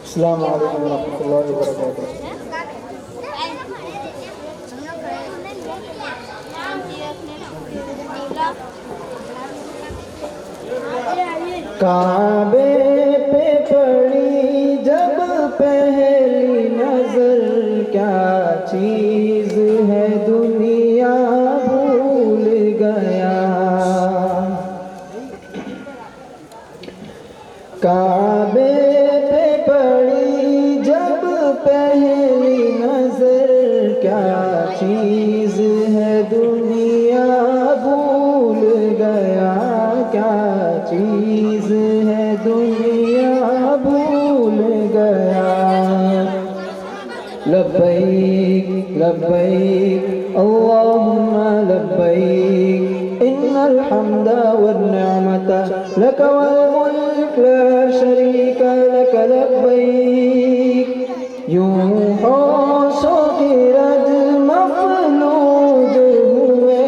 السلام علیکم ورحمۃ اللہ وبرکاتہ۔ کعبے پہ پڑی جب پہلی نظر، کیا چیز ہے دنیا بھول گیا۔ کعبے پہ پڑی جب پہلی نظر، کیا چیز ہے دنیا بھول گیا۔ کیا چیز ہے دنیا بھول گیا۔ لبیک لبیک اللہم لبیک، ان الحمد والنعمت لک والملک لا شریک لک لبیک۔ یوں ہوشوں کی رج مفلوج ہوئے،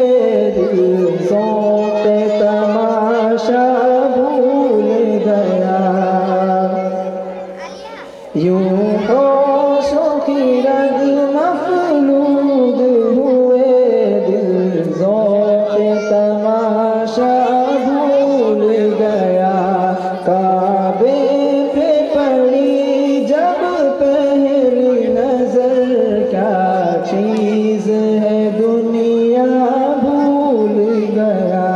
دل ذوق تماشا بھول گیا۔ یوں ہوشوں کی رج مفلوج ہوئے، دل ذوق تماشا بھول گیا۔ کعبے پہ پڑی جب پہلی نظر، کیا چیز ہے دنیا بھول گیا۔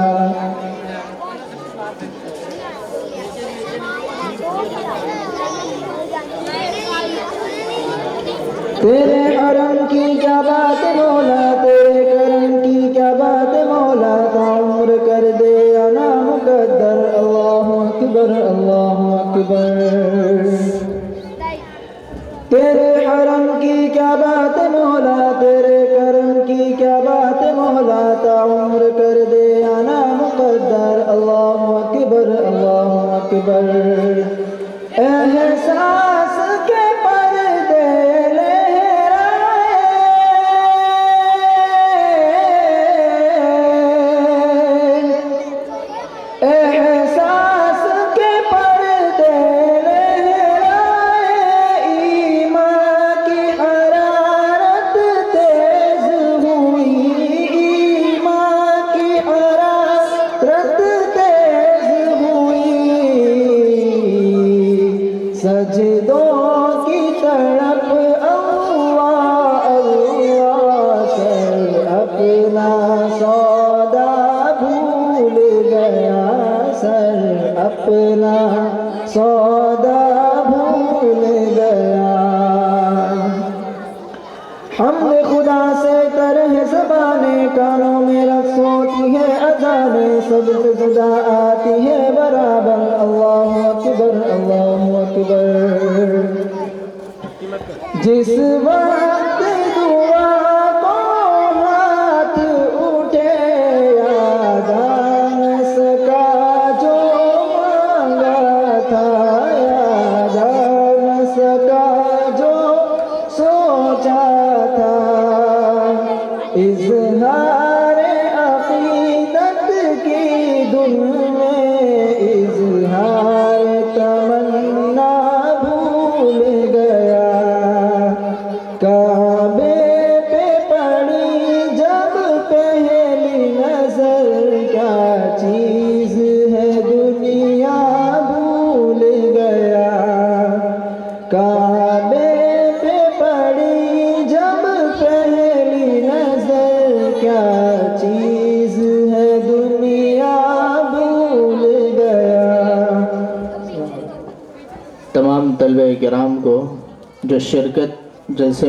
تیرے حرم کی کیا بات مولا، تیرے کرم کی کیا بات مولا، عمر کر دے انا مقدر۔ اللہ اکبر اللہ اکبر۔ تیرے حرم کی کیا بات مولا، تیرے کرم کی کیا بات مولا، عمر کر دے انا مقدر۔ اللہ اکبر اللہ اکبر۔ احساس کے پردے احساس کے پردے لہرائے، ایمان کی حرارت تیز ہوئی، ایمان کی حرارت تیز ہوئی۔ سجدوں کی طرف اللہ اللہ، سر اپنا سودا بھول گیا، سر اپنا سودا بھول گیا۔ حمد خدا سے طرح زبانیں، کانوں میں رقص ہوتی ہے اذانیں، سب سے جدا آتی ہے برابر۔ اللہ اکبر اللہ اکبر۔ جس وقت دعا کو ہاتھ اٹھے، یاد آ سکا جو مانگا تھا، یاد آ سکا جو سوچا تھا۔ اظہار عقیدت کی دھن میں، اظہار تمنا بھول گیا۔ کعبے پہ پڑی جب پہلی نظر، کیا چیز ہے دنیا بھول گیا۔ کعبے پہ پڑی جب پہلی نظر، کیا چیز ہے دنیا بھول گیا۔ تمام طلبہ کرام کو جو شرکت جلسے